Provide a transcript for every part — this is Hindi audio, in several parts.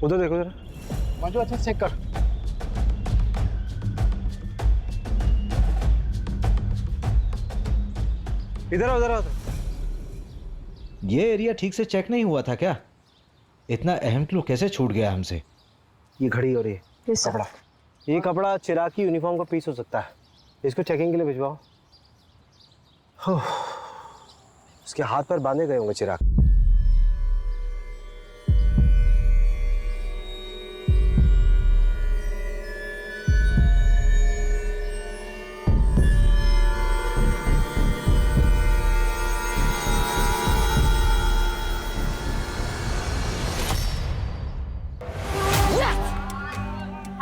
उधर देखो जरा। मंजू अच्छा चेक कर। इधर आओ, इधर आओ। ये एरिया ठीक से चेक नहीं हुआ था क्या? इतना अहम क्लू कैसे छूट गया हमसे? ये घड़ी और ये कपड़ा, ये कपड़ा चिराग की यूनिफॉर्म का पीस हो सकता है। इसको चेकिंग के लिए भिजवाओ। उसके हाथ पर बांधे गए होंगे चिराग।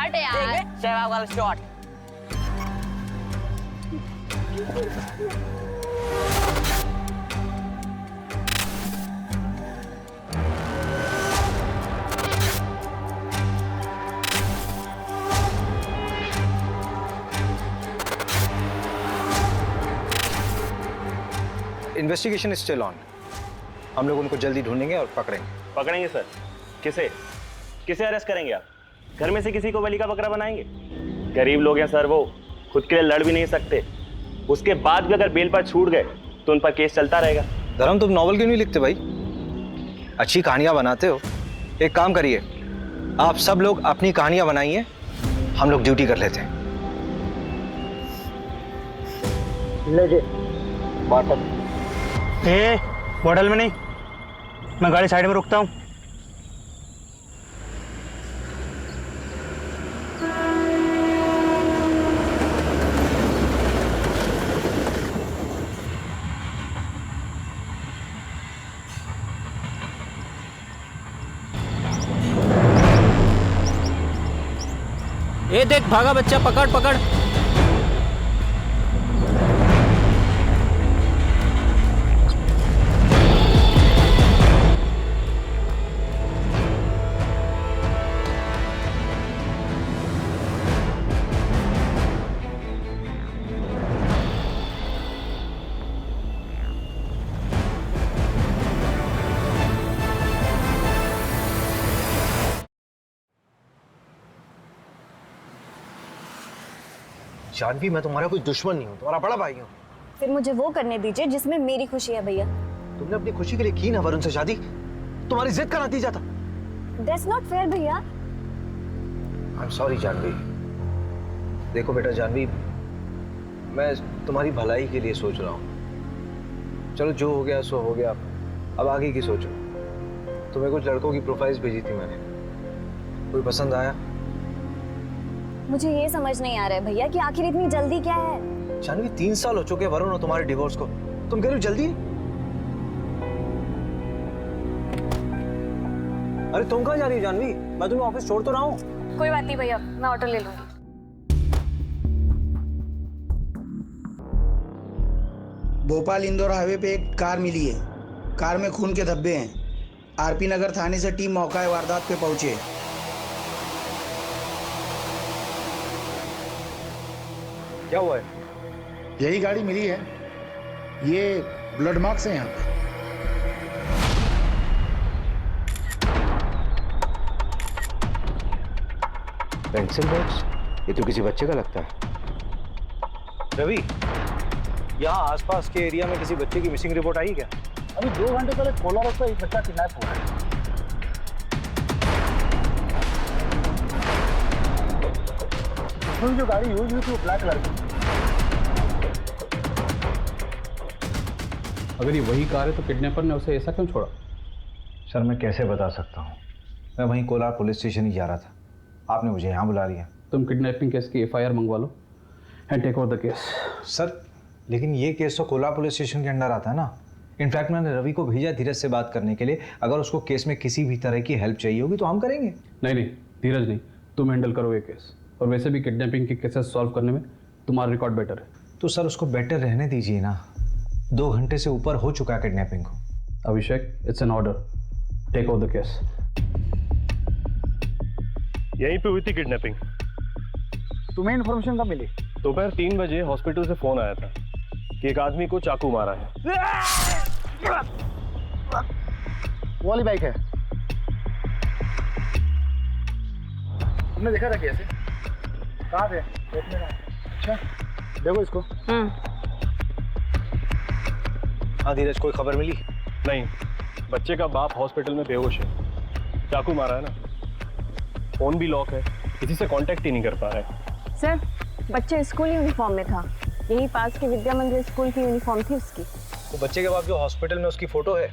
हट यार। सहवाग वाला शॉट। Investigation still on. हम लोग उनको जल्दी ढूंढेंगे और पकड़ेंगे। पकड़ेंगे सर। किसे किसे अरेस्ट करेंगे आप? घर में से किसी को बलि का बकरा बनाएंगे? गरीब लोग हैं सर, वो खुद के लिए लड़ भी नहीं सकते। उसके बाद भी अगर बेल पर छूट गए तो उन पर केस चलता रहेगा। धर्म, तुम नॉवल क्यों नहीं लिखते भाई? अच्छी कहानियां बनाते हो। एक काम करिए, आप सब लोग अपनी कहानियां बनाइए, हम लोग ड्यूटी कर लेते हैं। बॉटल में नहीं, मैं गाड़ी साइड में रुकता हूँ। ये देख भागा बच्चा, पकड़ पकड़। जानवी, मैं तुम्हारा कोई दुश्मन नहीं हूँ, तुम्हारा बड़ा भाई हूँ। फिर मुझे वो करने दीजिए जिसमें मेरी खुशी है भैया। तुमने अपनी खुशी के लिए की ना वरुण से शादी, तुम्हारी जिद का नतीजा था। That's not fair भैया। I'm sorry Janvi. देखो बेटा जानवी, मैं तुम्हारी भलाई के लिए सोच रहा हूँ। चलो जो हो गया सो हो गया, अब आगे की सोचो। तुम्हें कुछ लड़कों की प्रोफाइल्स भेजी थी मैंने, कोई पसंद आया? मुझे ये समझ नहीं आ रहा है भैया कि आखिर इतनी जल्दी क्या है। जानवी, 3 साल हो चुके वरुण और तुम्हारे डिवोर्स को, तुम कह रही हो जल्दी? अरे तुम कहाँ जा रही हो जानवी? मैं तुम्हें ऑफिस छोड़ तो रहा हूँ। कोई बात नहीं भैया, मैं ऑटो ले लूंगी। भोपाल इंदौर हाईवे पे एक कार मिली है। कार में खून के धब्बे हैं। आरपी नगर थाने से टीम मौका वारदात पे पहुंचे। क्या हुआ है? यही गाड़ी मिली है, ये ब्लड मार्क्स है यहाँ पे। पेंसिल बॉक्स, ये तो किसी बच्चे का लगता है। रवि, यहाँ आसपास के एरिया में किसी बच्चे की मिसिंग रिपोर्ट आई क्या? अभी 2 घंटे पहले कोला रोड पर एक बच्चा किडनैप हुआ है। उसमें जो गाड़ी यूज हुई थी वो ब्लैक कलर की। अगर ये वही कार है तो किडनैपर ने उसे ऐसा क्यों छोड़ा? सर मैं कैसे बता सकता हूँ, मैं वहीं कोलार पुलिस स्टेशन ही जा रहा था, आपने मुझे यहाँ बुला लिया। तुम किडनैपिंग केस की FIR मंगवा लो and take over the case. Sir लेकिन ये केस तो कोलार पुलिस स्टेशन के अंडर आता है ना। इनफैक्ट मैंने रवि को भेजा धीरज से बात करने के लिए, अगर उसको केस में किसी भी तरह की हेल्प चाहिए होगी तो हम करेंगे। नहीं धीरज नहीं, तुम हैंडल करो ये केस। और वैसे भी किडनैपिंग के केसेस सॉल्व करने में तुम्हारा रिकॉर्ड बेटर है। तो सर उसको बेटर रहने दीजिए ना, 2 घंटे से ऊपर हो चुका है किडनैपिंग को। Abhishek, it's an order, take over the case. यहीं पे हुई थी किडनैपिंग। तुम्हें इन्फॉर्मेशन कब मिली? दोपहर 3 बजे हॉस्पिटल से फोन आया था कि एक आदमी को चाकू मारा है। वो वाली बाइक है। तुमने देखा था कैसे? कहाँ थे? देखने का। अच्छा, देखो इसको। हाँ धीरज, कोई खबर मिली? नहीं, बच्चे का बाप हॉस्पिटल में बेहोश है, चाकू मारा है ना। फोन भी लॉक है, किसी से कांटेक्ट ही नहीं कर पा रहा है। सर, बच्चे स्कूल यूनिफॉर्म में था। यही पास के विद्या मंदिर स्कूल की यूनिफॉर्म थी उसकी। वो बच्चे के बाप जो हॉस्पिटल में, उसकी फोटो है।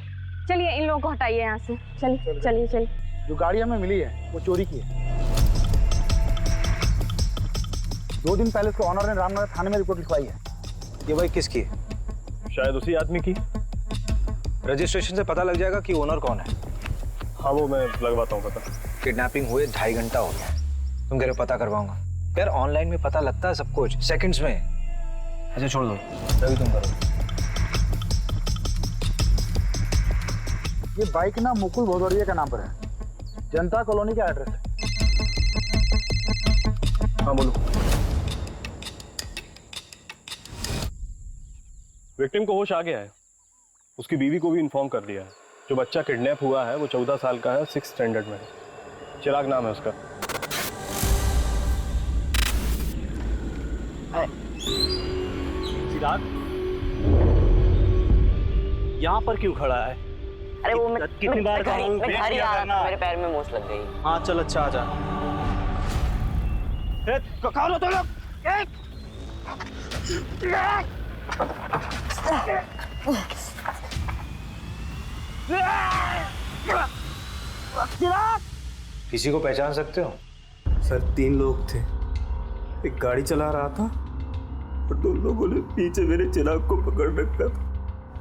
चलिए इन लोगों को हटाइए यहाँ से। चलिए चलिए चलिए। जो गाड़ी हमें मिली है वो चोरी की है। 2 दिन पहले उसके ऑनर ने रामनगर थाने में रिपोर्ट लिखवाई है। ये बाइक किसकी है? शायद उसी आदमी की। रजिस्ट्रेशन से पता लग जाएगा कि ओनर कौन है। हाँ, वो मैं लगवाता हूँ पता। किडनैपिंग हुए 2.5 घंटा हो गया, तुम कह रहे हो पता करवाऊंगा? यार ऑनलाइन में पता लगता है सब कुछ, सेकंड्स में। अच्छा छोड़ दो, रवि तुम करो। ये बाइक ना मुकुल भदौरिया का नाम पर है, जनता कॉलोनी का एड्रेस है। हाँ बोलो। विक्टिम को होश आ गया है, उसकी बीवी को भी इन्फॉर्म कर दिया है। जो बच्चा किडनैप हुआ है वो 14 साल का है, 6th स्टैंडर्ड में है। चिराग नाम है उसका। चिराग यहाँ पर क्यों खड़ा है? अरे वो मैं कितनी बार कहा हूँ, मैं घर ही आ रहा था, मेरे पैर में मोच लग गई। हाँ चल, अच्छा आजा। कौन हो तुम लोग? किसी को पहचान सकते हो? सर 3 लोग थे, एक गाड़ी चला रहा था और 2 लोगों ने पीछे मेरे चिराग को पकड़ रखा था।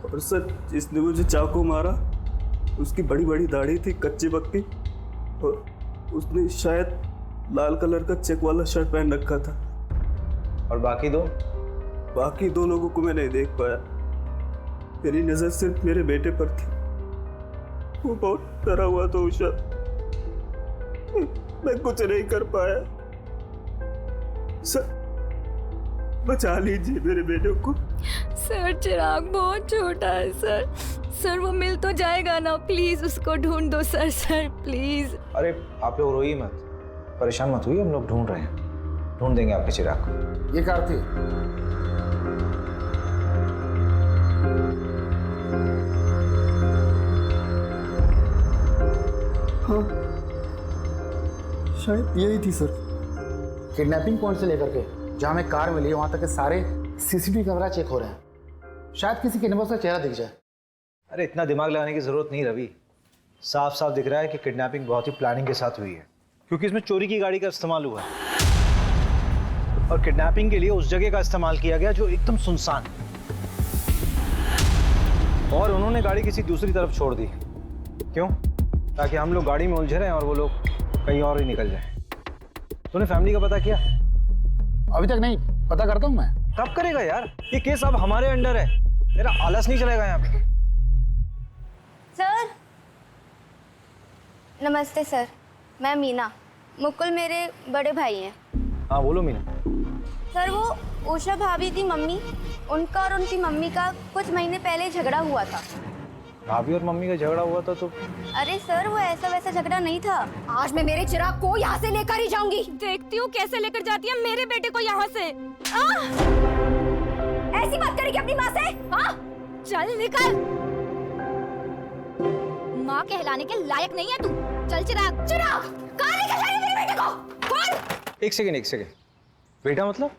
और सर जिसने मुझे चाकू मारा उसकी बड़ी बड़ी दाढ़ी थी, कच्ची पक्की, और उसने शायद लाल कलर का चेक वाला शर्ट पहन रखा था। और बाकी 2? बाकी 2 लोगों को मैं नहीं देख पाया, मेरी नजर सिर्फ मेरे बेटे पर थी। वो बहुत डरा हुआ था उषा, मैं कुछ नहीं कर पाया। सर बचा लीजिए मेरे बेटे को। सर चिराग बहुत छोटा है सर। सर वो मिल तो जाएगा ना, प्लीज उसको ढूंढ दो सर। Sir please. अरे आप लोग रोइए मत, परेशान मत हुई, हम लोग ढूंढ रहे हैं, ढूंढ देंगे आपके चिराग को। ये कार थी। हाँ शायद यही थी सर। किडनैपिंग पॉइंट से लेकर के जहाँ हमें कार मिली है वहाँ तक के सारे सीसीटीवी कैमरा चेक हो रहे हैं, शायद किसी किडनैपर का चेहरा दिख जाए। अरे इतना दिमाग लगाने की जरूरत नहीं रवि, साफ साफ दिख रहा है कि किडनैपिंग बहुत ही प्लानिंग के साथ हुई है, क्योंकि इसमें चोरी की गाड़ी का इस्तेमाल हुआ है और किडनैपिंग के लिए उस जगह का इस्तेमाल किया गया जो एकदम सुनसान है, और उन्होंने गाड़ी किसी दूसरी तरफ छोड़ दी। क्यों? ताकि हम लोग गाड़ी में उलझे रहें और वो लोग कहीं और ही निकल जाएं। तूने फैमिली का पता किया? अभी तक नहीं, पता करता हूँ मैं। कब करेगा यार? ये केस अब हमारे अंडर है, तेरा आलस नहीं चलेगा यहाँ पे। सर नमस्ते सर, मैं मीना, मुकुल मेरे बड़े भाई हैं। हाँ बोलो मीना। सर वो उषा भाभी की मम्मी, उनका और उनकी मम्मी का कुछ महीने पहले झगड़ा हुआ था। भाभी और मम्मी का झगड़ा हुआ था तो? अरे सर वो ऐसा वैसा झगड़ा नहीं था। आज मैं मेरे चिराग को यहाँ से लेकर ही जाऊंगी। देखती हूँ कैसे लेकर जाती है मेरे बेटे को यहाँ से। ऐसी बात करेगी अपनी माँ से? हाँ चल निकल, माँ कहलाने के लायक नहीं है तू। चल चिराग। चिराग कहाँ लेकर जा रही है मेरे बेटे को? कौन? एक सेकेंड, बेटा मतलब?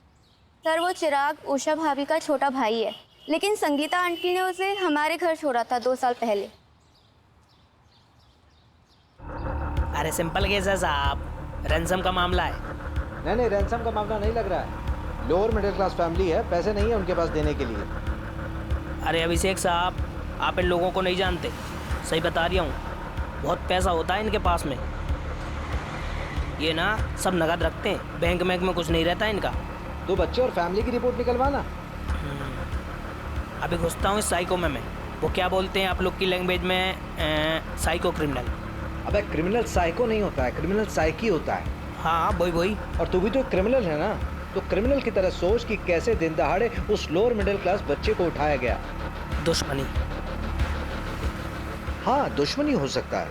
सर वो चिराग उषा भाभी का छोटा भाई है, लेकिन संगीता आंटी ने उसे हमारे घर छोड़ा था 2 साल पहले। अरे सिंपल केस है साहब, रैंसम का मामला है। नहीं रैंसम का मामला नहीं लग रहा है, लोअर मिडिल क्लास फैमिली है, पैसे नहीं है उनके पास देने के लिए। अरे अभिषेक साहब, आप इन लोगों को नहीं जानते, सही बता रही हूँ, बहुत पैसा होता है इनके पास में। ये ना सब नगद रखते हैं, बैंक में कुछ नहीं रहता इनका। 2 बच्चे और फैमिली की रिपोर्ट निकलवाना। अभी घुसता हूँ इस साइको में मैं, वो क्या बोलते हैं आप लोग की लैंग्वेज में, साइको क्रिमिनल। अबे क्रिमिनल साइको नहीं होता है, क्रिमिनल साइकी होता है। हाँ वही। और तू भी तो क्रिमिनल है ना, तो क्रिमिनल की तरह सोच कि कैसे दिन दहाड़े उस लोअर मिडिल क्लास बच्चे को उठाया गया। दुश्मनी। हाँ दुश्मनी हो सकता है,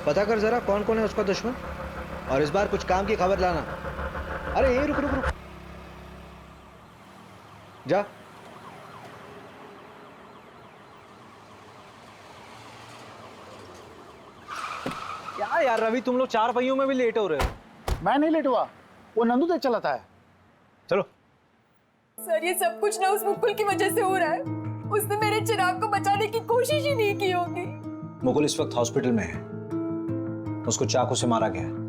पता कर जरा कौन कौन है उसका दुश्मन। और इस बार कुछ काम की खबर लाना। अरे ये रुक रुक रुक, जा। क्या यार रवि, तुम लोग 4 पहियों में भी लेट हो रहे हो। मैं नहीं लेट हुआ, वो नंदू तेज चलाता है। चलो। सर ये सब कुछ ना उस मुकुल की वजह से हो रहा है। उसने मेरे चिराग को बचाने की कोशिश ही नहीं की होगी। मुकुल इस वक्त हॉस्पिटल में है, उसको चाकू से मारा गया है।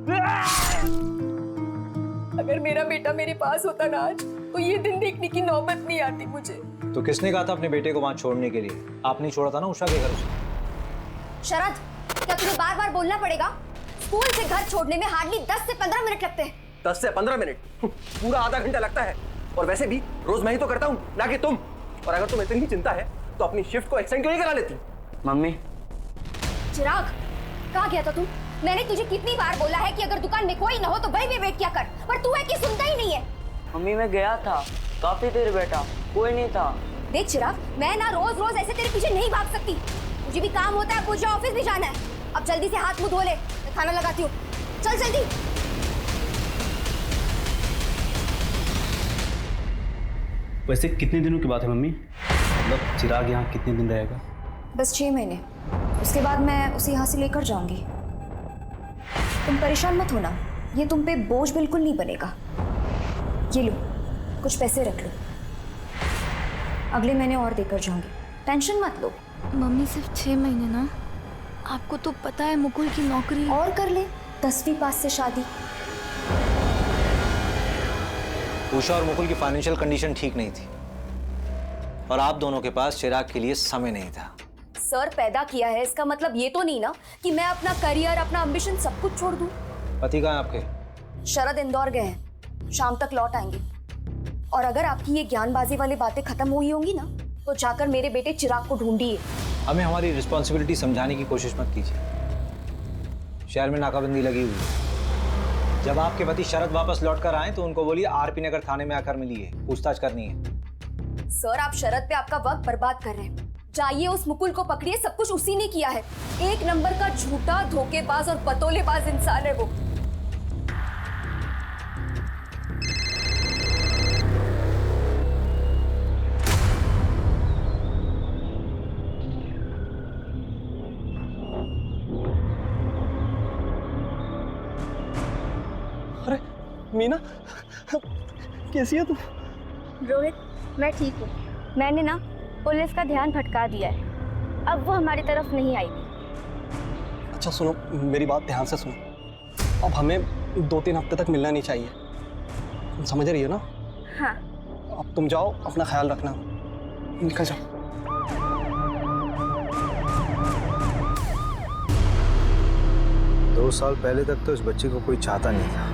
अगर मेरा बेटा मेरे पास होता ना आज, तो ये दिन देखने की नौबत नहीं आती मुझे। तो किसने कहा था अपने बेटे को वहां छोड़ने के लिए? आपने छोड़ा था ना उषा के घर से। शरद, क्या तुम्हें बार बार बोलना पड़ेगा? स्कूल से घर छोड़ने में हार्डली 10 से 15 मिनट लगते हैं। 10 से 15 मिनट? पूरा आधा घंटा लगता है। और वैसे भी रोज मैं ही तो करता हूँ, ना कि तुम। और अगर तुम्हें इतनी चिंता है तो अपनी शिफ्ट को एक्सटेंड क्यों नहीं करा लेती? मम्मी। चिराग, कहाँ गया था तू? मैंने तुझे कितनी बार बोला है कि अगर दुकान में कोई ना हो तो वहीं पे वेट किया कर, पर तू है कि सुनता ही नहीं है। मम्मी मैं गया था, काफी देर बैठा, कोई नहीं था। देख चिराग, मैं ना रोज रोज ऐसे तेरे पीछे नहीं भाग सकती। मुझे भी काम होता है, मुझे ऑफिस भी जाना है। अब जल्दी से हाथ मुंह धो ले, मैं खाना लगाती हूँ। चल जल्दी। वैसे कितने दिनों की बात है मम्मी? मतलब चिराग यहाँ कितने दिन रहेगा? बस 6 महीने, उसके बाद मैं उसे यहाँ से लेकर जाऊंगी। तुम परेशान मत होना, ये तुम पे बोझ बिल्कुल नहीं बनेगा। ये लो, कुछ पैसे रख लो, अगले महीने और देकर जाऊंगी, टेंशन मत लो। मम्मी सिर्फ 6 महीने ना? आपको तो पता है मुकुल की नौकरी। और कर ले, 10वीं पास से शादी। उषा और मुकुल की फाइनेंशियल कंडीशन ठीक नहीं थी और आप दोनों के पास चिराग के लिए समय नहीं था। सर पैदा किया है, इसका मतलब ये तो नहीं ना कि मैं अपना करियर, अपना एम्बिशन सब कुछ छोड़ दूं। पति कहाँ है आपके? शरद इंदौर गए हैं, शाम तक लौट आएंगे। और अगर आपकी ये ज्ञानबाजी वाली बातें खत्म हुई होंगी ना, तो जाकर मेरे बेटे चिराग को ढूंढिए। हमें हमारी रिस्पॉन्सिबिलिटी समझाने की कोशिश मत कीजिए। शहर में नाकाबंदी लगी हुई है। जब आपके पति शरद वापस लौट कर आए तो उनको बोलिए आरपी नगर थाने में आकर मिलिए, पूछताछ करनी है। सर आप शरद पे आपका वक्त बर्बाद कर रहे हैं। जाइए उस मुकुल को पकड़िए, सब कुछ उसी ने किया है। 1 नंबर का झूठा, धोखेबाज और पतोलेबाज इंसान है वो। अरे मीना, कैसी है तू? रोहित, मैं ठीक हूँ। मैंने ना पुलिस का ध्यान भटका दिया है, अब वो हमारी तरफ नहीं आएगी। अच्छा सुनो, मेरी बात ध्यान से सुनो। अब हमें 2-3 हफ्ते तक मिलना नहीं चाहिए, तुम समझ रही हो ना? हाँ। अब तुम जाओ, अपना ख्याल रखना, निकल जाओ। दो साल पहले तक तो इस बच्चे को कोई चाहता नहीं था,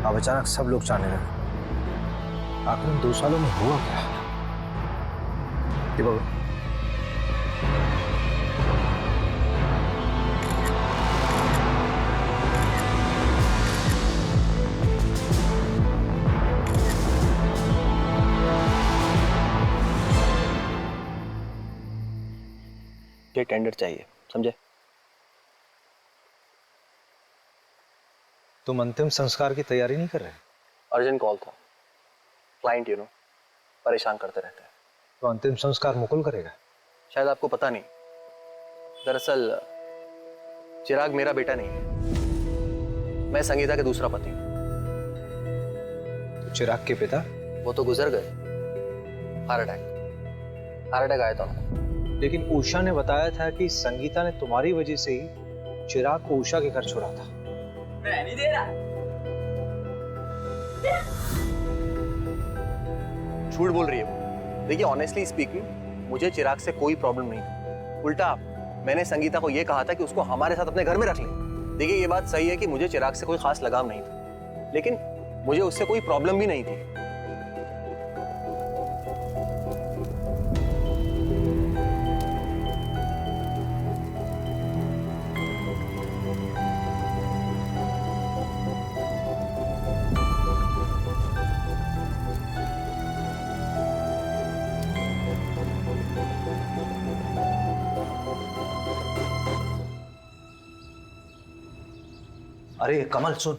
अब अचानक सब लोग चाहने लगे। आखिर इन 2 सालों में हुआ क्या? ये बाबू, ये टेंडर चाहिए, समझे? तुम अंतिम संस्कार की तैयारी नहीं कर रहे? अर्जेंट कॉल था, क्लाइंट परेशान करते रहते हैं। तो अंतिम संस्कार मुकुल करेगा? शायद आपको पता नहीं, दरअसल चिराग मेरा बेटा नहीं है, मैं संगीता के दूसरा पति हूँ। तो चिराग के पिता? वो तो गुजर गए, हार्ट अटैक आया था उनको। लेकिन उषा ने बताया था कि संगीता ने तुम्हारी वजह से ही चिराग को उषा के घर छोड़ा था। मैं नहीं दे रहा। झूठ बोल रही है वो। देखिए ऑनेस्टली स्पीकिंग, मुझे चिराग से कोई प्रॉब्लम नहीं थी। उल्टा मैंने संगीता को यह कहा था कि उसको हमारे साथ अपने घर में रख ले। देखिए ये बात सही है कि मुझे चिराग से कोई खास लगाव नहीं था, लेकिन मुझे उससे कोई प्रॉब्लम भी नहीं थी। अरे कमल सुन,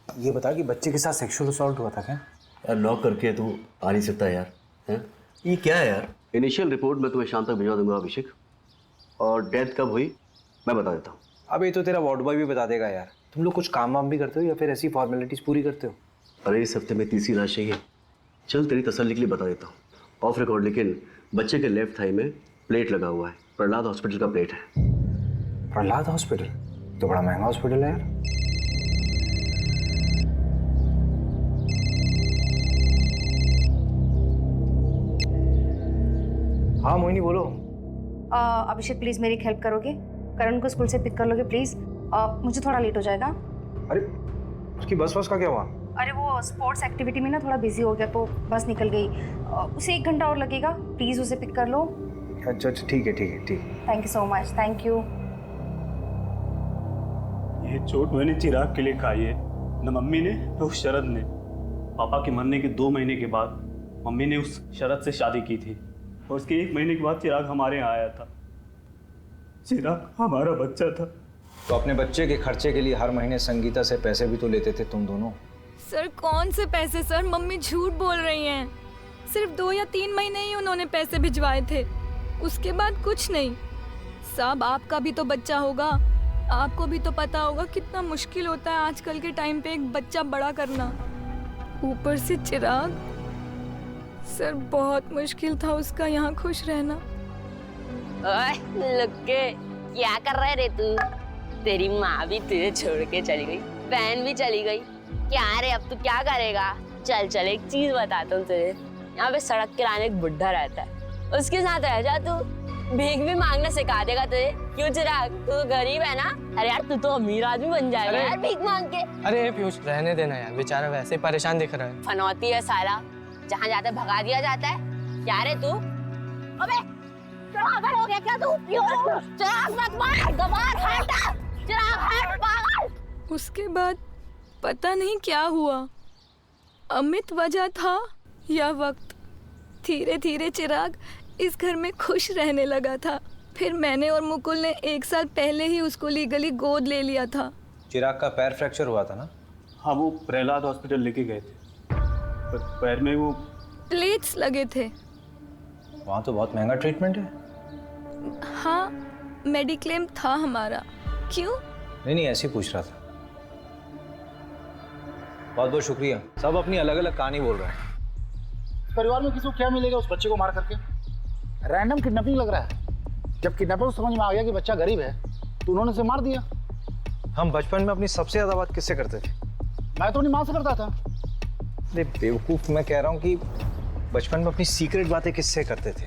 ये बता कि बच्चे के साथ सेक्सुअल असॉल्ट हुआ था क्या? यार लॉक करके तू आ नहीं सकता यार, हैं? ये क्या है यार? इनिशियल रिपोर्ट मैं तुम्हें शाम तक भिजवा दूंगा अभिषेक, और डेथ कब हुई मैं बता देता हूँ। अब ये तो तेरा वार्ड बॉय भी बता देगा यार। तुम लोग कुछ काम वाम भी करते हो या फिर ऐसी फॉर्मेलिटीज पूरी करते हो? अरे इस हफ्ते में तीसरी लाश चाहिए। चल तेरी तसल्ली के लिए बता देता हूँ ऑफ रिकॉर्ड, लेकिन बच्चे के लेफ्ट थाई में प्लेट लगा हुआ है। प्रहलाद हॉस्पिटल का प्लेट है। प्रहलाद हॉस्पिटल तो बड़ा महंगा हॉस्पिटल है यार। हाँ मोहिनी बोलो। अभिषेक प्लीज़ मेरी हेल्प करोगे? करण को स्कूल से पिक कर लोगे प्लीज़? मुझे थोड़ा लेट हो जाएगा। अरे उसकी बस का क्या हुआ? अरे वो स्पोर्ट्स एक्टिविटी में ना थोड़ा बिजी हो गया तो बस निकल गई। उसे 1 घंटा और लगेगा, प्लीज़ उसे पिक कर लो। अच्छा ठीक है। Thank you so much, thank you. ये चोट मैंने चिराग के लिए खाई है, न मम्मी ने न उस शरद ने। पापा के मरने के 2 महीने के बाद मम्मी ने उस शरद से शादी की थी, और उसके 1 महीने के बाद चिराग हमारे यहाँ आया था। चिराग हमारा बच्चा था। तो अपने बच्चे के खर्चे के लिए हर महीने संगीता से पैसे भी तो लेते थे तुम दोनों। सर कौन से पैसे सर? मम्मी झूठ बोल रही हैं। सिर्फ 2 या 3 महीने ही उन्होंने पैसे भिजवाए थे, उसके बाद कुछ नहीं। साहब आपका भी तो बच्चा होगा, आपको भी तो पता होगा कितना मुश्किल होता है आजकल के टाइम पे एक बच्चा बड़ा करना, ऊपर से चिराग। सर बहुत मुश्किल था उसका यहाँ खुश रहना। ओए लुक्के, क्या कर रहे रे तू? तेरी माँ भी तुझे छोड़ के चली गई, बहन भी चली गई, क्या रे अब तू क्या करेगा? चल एक चीज बताता हूँ तुझे। यहाँ पे सड़क किराने एक बुढ़ा रहता है, उसके साथ रह जा तू, भीख भी मांगना सिखा देगा तुझे। क्यों चिराग, तू तो गरीब है ना? अरे यार तू तो अमीर आदमी बन जाएगा यार भीख मांग के। अरे पीयूष रहने देना यार, बेचारा वैसे ही परेशान दिख रहा है। फनौती है साला, जहाँ जाता है भगा दिया जाता है। क्या रे तू? अबे पागल हो गया क्या तू? चिराग मत मार, गवार हटा, चिराग हट पागल। उसके बाद पता नहीं क्या हुआ, अमित वजह था या वक्त, धीरे धीरे चिराग इस घर में खुश रहने लगा था। फिर मैंने और मुकुल ने 1 साल पहले ही उसको लीगली गोद ले लिया था। चिराग का पैर फ्रैक्चर हुआ था ना? हाँ वो प्रहलाद हॉस्पिटल लेके गए थे, पर पैर में वो प्लेट्स लगे थे। वहाँ तो बहुत महंगा ट्रीटमेंट है। हाँ मेडिक्लेम था हमारा। क्यों? नहीं ऐसे ही पूछ रहा था। बहुत बहुत शुक्रिया। सब अपनी अलग अलग कहानी बोल रहे हैं। परिवार में किसी को क्या मिलेगा उस बच्चे को मार करके? रैंडम किडनैपिंग लग रहा है। जब किडनैपर को समझ में आ गया कि बच्चा गरीब है तो उन्होंने उसे मार दिया। हम बचपन में अपनी सबसे ज्यादा बात किससे करते थे? मैं तो अपनी माँ से करता था। अरे बेवकूफ, मैं कह रहा हूँ कि बचपन में अपनी सीक्रेट बातें किससे करते थे?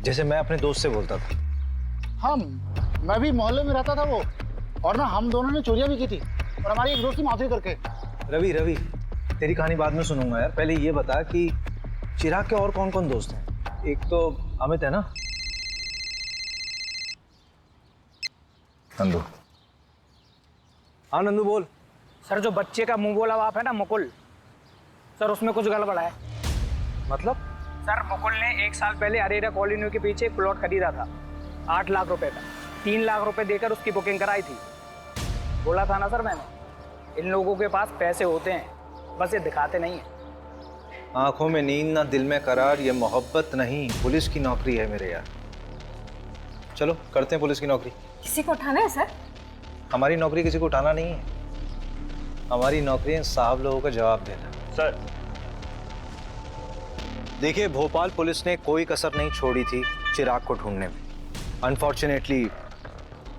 जैसे मैं अपने दोस्त से बोलता था। मैं भी मोहल्ले में रहता था वो, और ना हम दोनों ने चोरियां भी की थी, और हमारी एक दोस्त थी माधुरी करके। रवि तेरी कहानी बाद में सुनूंगा यार, पहले ये बता कि चिराग के और कौन कौन दोस्त हैं? एक तो अमित है ना? नंदू। हाँ नंदू बोल। सर जो बच्चे का मुंह बोला बाप है ना मुकुल, सर उसमें कुछ गड़बड़ है। मतलब? सर मुकुल ने 1 साल पहले अरेरा कॉलोनी के पीछे एक प्लॉट खरीदा था 8 लाख रुपए का। 3 लाख रुपए देकर उसकी बुकिंग कराई थी। बोला था ना सर मैंने, इन लोगों के पास पैसे होते हैं, बस ये दिखाते नहीं है। आंखों में नींद ना दिल में करार, ये मोहब्बत नहीं पुलिस की नौकरी है मेरे यार। चलो करते हैं पुलिस की नौकरी। किसी को उठाना है सर? हमारी नौकरी किसी को उठाना नहीं है, हमारी नौकरी है साहब लोगों का जवाब देना। सर देखिए भोपाल पुलिस ने कोई कसर नहीं छोड़ी थी चिराग को ढूंढने में। अनफॉर्चुनेटली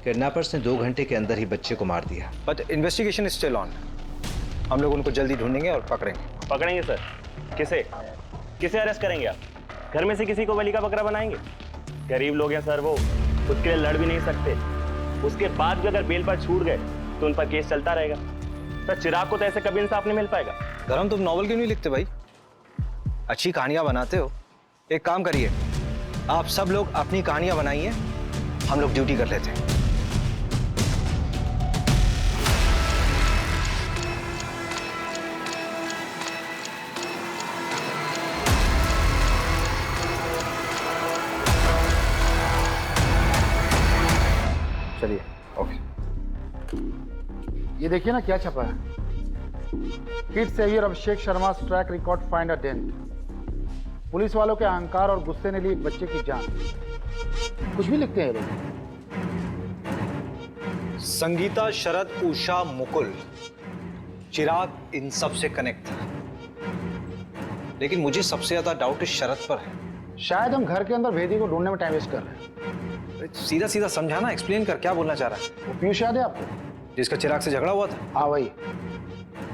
किडनैपर्स ने 2 घंटे के अंदर ही बच्चे को मार दिया। But investigation is still on. हम लोग उनको जल्दी ढूंढेंगे और पकड़ेंगे सर। किसे अरेस्ट करेंगे आप? घर में से किसी को बलि का बकरा बनाएंगे? गरीब लोग हैं सर, वो खुद के लिए लड़ भी नहीं सकते। उसके बाद भी अगर बेल पर छूट गए तो उन पर केस चलता रहेगा। सर चिराग को तो ऐसे कभी इंसाफ नहीं मिल पाएगा। धर्म तुम नॉवल क्यों नहीं लिखते भाई? अच्छी कहानियां बनाते हो। एक काम करिए, आप सब लोग अपनी कहानियां बनाइए, हम लोग ड्यूटी कर लेते हैं। चलिए ओके। ये देखिए ना क्या छपा है, kid saviour Abhishek Sharma track record find a dent. Police वालों के अहंकार और गुस्से ने ली एक बच्चे की जान। कुछ भी लिखते हैं ये लोग। संगीता, शरद, उषा, मुकुल, चिराग इन सब से कनेक्ट था, लेकिन मुझे सबसे ज्यादा डाउट इस शरद पर है। शायद हम घर के अंदर भेदी को ढूंढने में टाइम वेस्ट कर रहे हैं। सीधा सीधा समझाना, एक्सप्लेन कर, क्या बोलना चाह रहा है? वो पीयूष याद है आपको, जिसका चिराग से झगड़ा हुआ था? हाँ वही।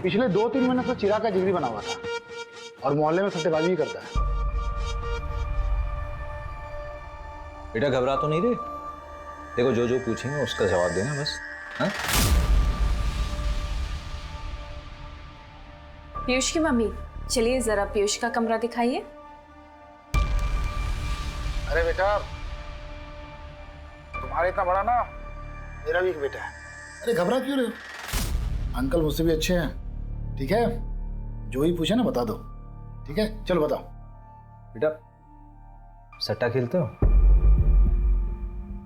पिछले 2-3 महीने से चिराग का जिगरी बना हुआ था और मोहल्ले में सट्टेबाजी भी करता है। बेटा घबरा तो नहीं रहे? देखो जो जो पूछेंगे उसका जवाब देना बस। हाँ? पीयूष की मम्मी, चलिए जरा पीयूष का कमरा दिखाइए। अरे बेटा, तुम्हारा इतना बड़ा ना, मेरा भी एक बेटा है। अरे घबरा क्यों रहे हो? अंकल मुझसे भी अच्छे हैं, ठीक है? जो ही पूछे ना बता दो, ठीक है? चलो बताओ। बेटा सट्टा खेलते हो?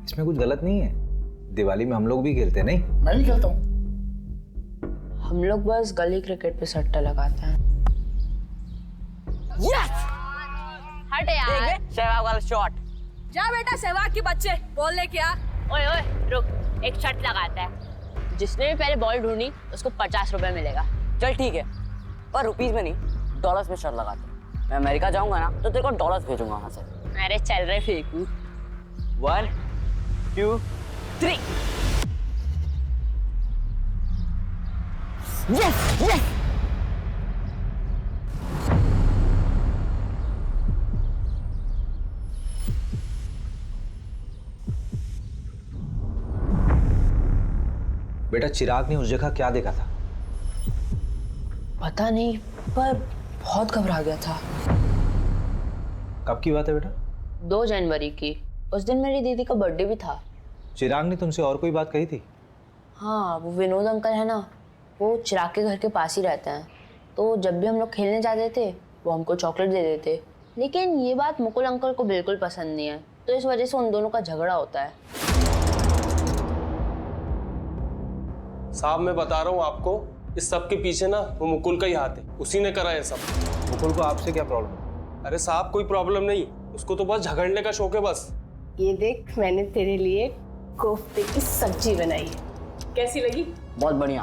इसमें कुछ गलत नहीं है, दिवाली में हम लोग भी खेलते हैं। नहीं, मैं भी खेलता हूँ। हम लोग बस गली क्रिकेट पे सट्टा लगाते हैं। यस! हट यार, सहवाग वाला शॉट। जा बेटा सहवाग के बच्चे, बॉल लेके आ। ओए ओए रुक, एक शर्त लगाता है, जिसने भी पहले बॉल ढूंढी उसको 50 रुपए मिलेगा। चल ठीक है, पर रुपीस में नहीं, डॉलर्स में शर्त लगाते। मैं अमेरिका जाऊंगा ना तो तेरे को डॉलर्स भेजूंगा वहां से। अरे चल रहे फेंकू। 1 2 3। Yes yes. बेटा चिराग ने उस जगह क्या देखा था? पता नहीं, पर बहुत घबरा गया था। कब की बात है बेटा? 2 जनवरी की। उस दिन मेरी दीदी का बर्थडे भी था। चिराग ने तुमसे और कोई बात कही थी? हाँ, वो विनोद अंकल है ना, वो चिराग के घर के पास ही रहते हैं। तो जब भी हम लोग खेलने जाते थे वो हमको चॉकलेट दे देते। लेकिन ये बात मुकुल अंकल को बिल्कुल पसंद नहीं है, तो इस वजह से उन दोनों का झगड़ा होता है। साहब मैं बता रहा हूँ आपको, इस सब के पीछे ना वो मुकुल का ही हाथ है, उसी ने करा है सब। मुकुल को आपसे क्या प्रॉब्लम है? अरे साहब कोई प्रॉब्लम नहीं, उसको तो बस झगड़ने का शौक है बस। ये देख, मैंने तेरे लिए कोफ्ते की सब्जी बनाई है, कैसी लगी? बहुत बढ़िया।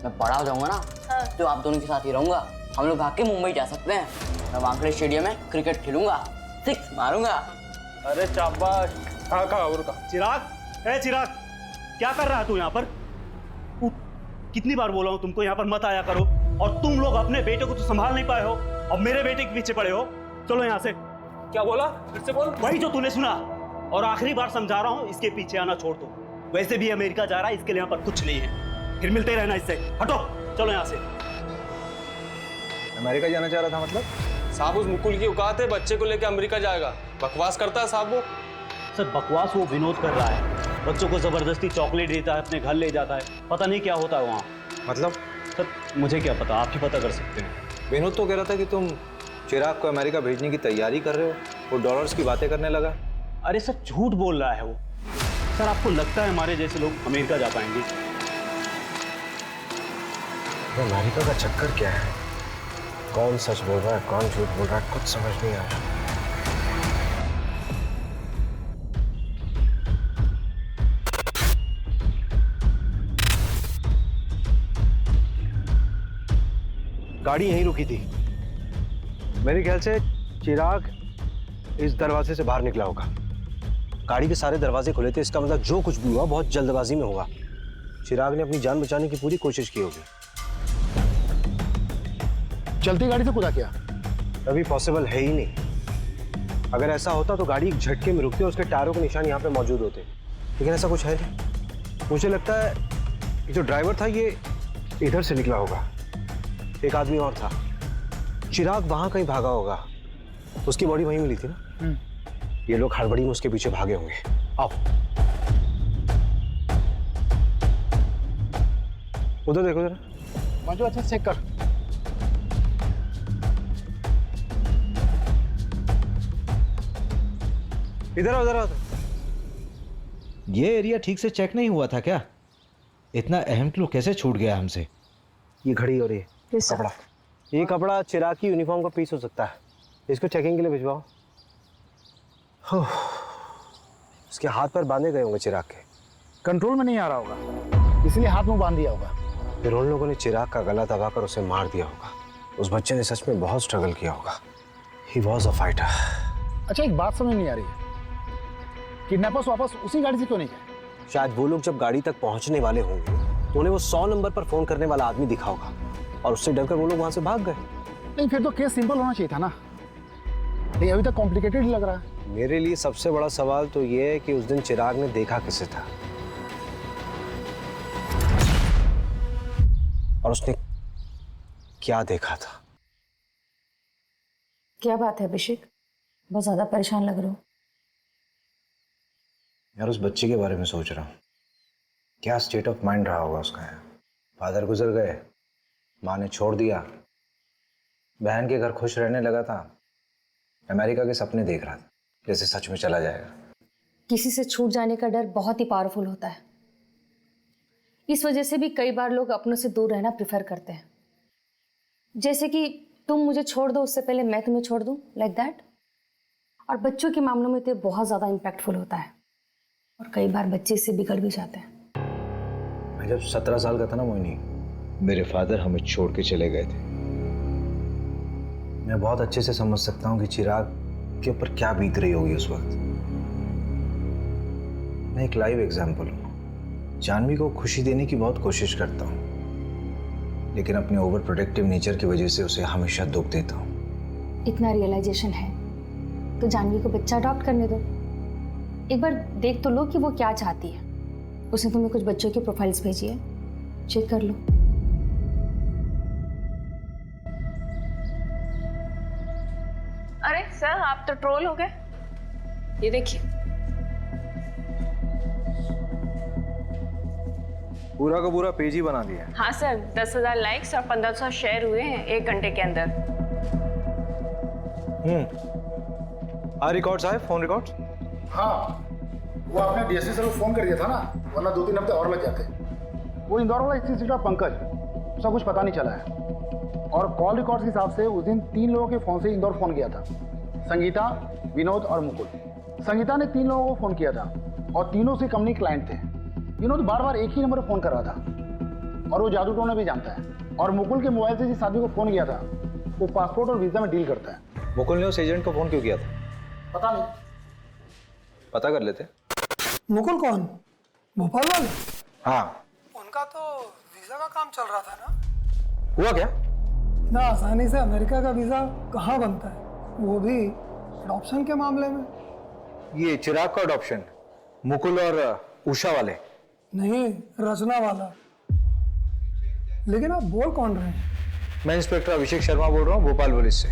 मैं बड़ा हो जाऊंगा ना तो आप दोनों के साथ ही रहूंगा। हम लोग भाग के मुंबई जा सकते हैं। मैं वानखेड़े स्टेडियम में क्रिकेट खेलूंगा, 6 मारूंगा। अरे शाबाश। कहाँ और चिराग, ए चिराग, क्या कर रहा है तू यहाँ पर? कितनी बार बोला हूँ तुमको यहाँ पर मत आया करो, और तुम लोग अपने बेटे को तो संभाल नहीं पाए हो और मेरे बेटे के पीछे पड़े हो। चलो यहाँ से। क्या बोला? फिर से बोल। वही जो तूने सुना, और आखिरी बार समझा रहा हूँ, इसके पीछे आना छोड़ दो। वैसे भी अमेरिका जा रहा है, इसके लिए यहाँ पर कुछ नहीं है, फिर मिलते रहना इससे। हटो, चलो यहाँ से। अमेरिका जाना चाह रहा था मतलब? साहब उस मुकुल की औकात है, बच्चे को लेकर अमेरिका जाएगा। बकवास करता है साहब वो। सर बकवास वो विनोद कर रहा है, बच्चों को जबरदस्ती चॉकलेट देता है, अपने घर ले जाता है, पता नहीं क्या होता है वहाँ। मतलब? सर मुझे क्या पता, आप ही पता कर सकते हैं। विनोद तो कह रहा था कि तुम चिराग को अमेरिका भेजने की तैयारी कर रहे हो, वो डॉलर्स की बातें करने लगा। अरे सर झूठ बोल रहा है वो। सर आपको लगता है हमारे जैसे लोग अमेरिका जा पाएंगे? अमेरिका का चक्कर क्या है? कौन सच बोल रहा है, कौन झूठ बोल रहा है, कुछ समझ नहीं आ रहा। गाड़ी यहीं रुकी थी। मेरे ख्याल से चिराग इस दरवाजे से बाहर निकला होगा। गाड़ी के सारे दरवाजे खुले थे, इसका मतलब जो कुछ भी हुआ बहुत जल्दबाजी में हुआ। चिराग ने अपनी जान बचाने की पूरी कोशिश की होगी। चलती गाड़ी से कूदा क्या? अभी पॉसिबल है ही नहीं। अगर ऐसा होता तो गाड़ी एक झटके में रुकती और उसके टायरों के निशान यहाँ पे मौजूद होते, लेकिन ऐसा कुछ है नहीं। मुझे लगता है ये जो ड्राइवर था ये इधर से निकला होगा। एक आदमी और था, चिराग वहां कहीं भागा होगा, उसकी बॉडी वहीं मिली थी ना। ये लोग हड़बड़ी में उसके पीछे भागे होंगे। आओ उधर देखो जरा। मंजू अच्छा चेक कर। इधर आओ, इधर आओ। ये एरिया ठीक से चेक नहीं हुआ था क्या? इतना अहम क्लू कैसे छूट गया हमसे? ये घड़ी और ये कपड़ा, ये कपड़ा चिराग की यूनिफॉर्म का पीस हो सकता है। इसको चेकिंग के लिए भिजवाओ। उसके हाथ पर बांधे गए होंगे चिराग के। कंट्रोल में नहीं आ रहा होगा, इसलिए हाथ में बांध दिया होगा। फिर उन लोगों ने चिराग का गला दबाकर उसे मार दिया होगा। उस बच्चे ने सच में बहुत स्ट्रगल किया होगा। He was a fighter. अच्छा, एक बात समझ नहीं आ रही है, किडनैपर्स वापस उसी गाड़ी से क्यों नहीं गए? शायद वो लोग जब गाड़ी तक पहुंचने वाले होंगे तो उन्हें वो 100 नंबर पर फोन करने वाला आदमी दिखा होगा और उससे डरकर वो लोग वहां से भाग गए। नहीं, फिर तो केस सिंपल होना चाहिए था ना। नहीं, अभी तक कॉम्प्लिकेटेड लग रहा है। मेरे लिए सबसे बड़ा सवाल तो ये है कि उस दिन चिराग ने देखा किसे था और उसने क्या देखा था। क्या बात है अभिषेक, बहुत ज्यादा परेशान लग रहे हो। यार उस बच्चे के बारे में सोच रहा हूँ, क्या स्टेट ऑफ माइंड रहा होगा उसका। फादर गुजर गए, माँ ने छोड़ दिया, बहन के घर खुश रहने लगा था, अमेरिका के सपने देख रहा था जैसे सच में चला जाएगा। किसी से छूट जाने का डर बहुत ही पावरफुल होता है। इस वजह से भी कई बार लोग अपनों से दूर रहना प्रेफर करते हैं। जैसे कि तुम मुझे छोड़ दो उससे पहले मैं तुम्हें छोड़ दूं, लाइक दैट। और बच्चों के मामलों में तो बहुत ज़्यादा इम्पैक्टफुल होता है और कई बार बच्चे इससे बिगड़ भी जाते हैं। मैं जब 17 साल का था ना मोहिनी, मेरे फादर हमें छोड़ के चले गए थे। मैं बहुत अच्छे से समझ सकता हूँ कि चिराग के ऊपर क्या बीत रही होगी उस वक्त। मैं एक लाइव एग्जाम्पल हूँ। जानवी को खुशी देने की बहुत कोशिश करता हूँ, लेकिन अपने ओवर प्रोटेक्टिव नेचर की वजह से उसे हमेशा दुख देता हूँ। इतना रियलाइजेशन है तो जानवी को बच्चा अडॉप्ट करने दो। एक बार देख तो लो कि वो क्या चाहती है। उसने तुम्हें कुछ बच्चों की प्रोफाइल्स भेजी है, चेक कर लो। अरे सर, आप तो ट्रोल हो गए। ये देखिए, पूरा का पूरा पेज ही बना दिया। हाँ सर, 10,000 लाइक्स और 1500 शेयर हुए हैं 1 घंटे के अंदर। रिकॉर्ड्स आए, फोन रिकॉर्ड्स। हाँ, वो आपने डीएसपी सर को फोन कर दिया था ना, वरना 2-3 हफ्ते और लग जाते। वो इंदौर वाला स्थित पंकज, उसका कुछ पता नहीं चला है। और कॉल रिकॉर्ड्स के हिसाब से उस दिन 3 लोगों के फोन से इंदौर फोन किया था, संगीता, विनोद और मुकुल। संगीता ने 3 लोगों को फोन किया था और तीनों से कंपनी क्लाइंट थे। विनोद बार बार एक ही नंबर पर फोन कर रहा था और वो जादू टोना भी जानता है। और मुकुल के मोबाइल से जिस आदमी को फोन किया था वो पासपोर्ट और वीजा में डील करता है। मुकुल ने उस एजेंट को फोन क्यों किया था? पता नहीं, पता कर लेते। मुकुल कौन? भोपाल वाले? हाँ, उनका तो वीजा का काम चल रहा था ना। हुआ क्या? ना आसानी से अमेरिका का वीजा कहाँ बनता है, वो भी एडॉप्शन के मामले में। ये चिराग का अडॉप्शन मुकुल और उषा वाले? नहीं, रचना वाला। लेकिन आप बोल कौन रहे हैं? मैं इंस्पेक्टर अभिषेक शर्मा बोल रहा हूँ, भोपाल पुलिस से।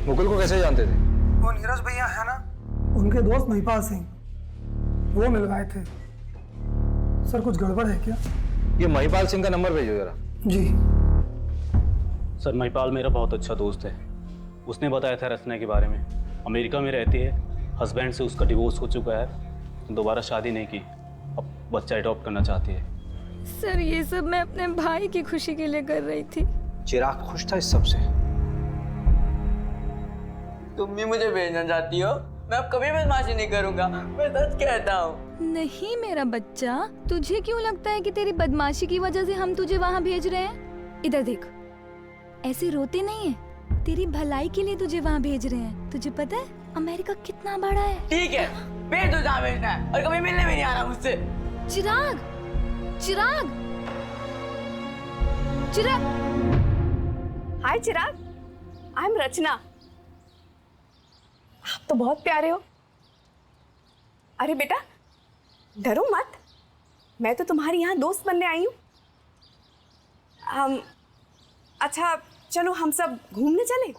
मुकुल को कैसे जानते थे? वो नीरज भैया है ना, उनके दोस्त महिपाल सिंह, वो मिलवाए थे। सर कुछ गड़बड़ है क्या? ये महिपाल सिंह का नंबर भेजो जरा। जी सर, महिपाल मेरा बहुत अच्छा दोस्त है। उसने बताया था रचना के बारे में। अमेरिका में रहती है, हस्बैंड से उसका डिवोर्स हो चुका है, दोबारा शादी नहीं की, अब बच्चा अडॉप्ट करना चाहती है। सर, ये सब मैं अपने भाई की खुशी के लिए कर रही थी। चिराग खुश था इस सब से? तुम भी मुझे भेजना चाहती हो? मैं अब कभी बदमाशी नहीं करूंगा, मैं सच कहता हूँ। नहीं मेरा बच्चा, तुझे क्यों लगता है कि तेरी बदमाशी की वजह से हम तुझे वहाँ भेज रहे हैं? इधर देख, ऐसे रोते नहीं है, तेरी भलाई के लिए तुझे वहाँ भेज रहे हैं। तुझे पता है अमेरिका कितना बड़ा है? ठीक है, भेज दो जहाँ भेजना है, और कभी मिलने भी नहीं आना मुझसे। चिराग, चिराग, चिराग। हाय चिराग, आई एम रचना। आप तो बहुत प्यारे हो। अरे बेटा, डरो मत, मैं तो तुम्हारी यहाँ दोस्त बनने आई हूँ। अच्छा चलो हम सब घूमने चले।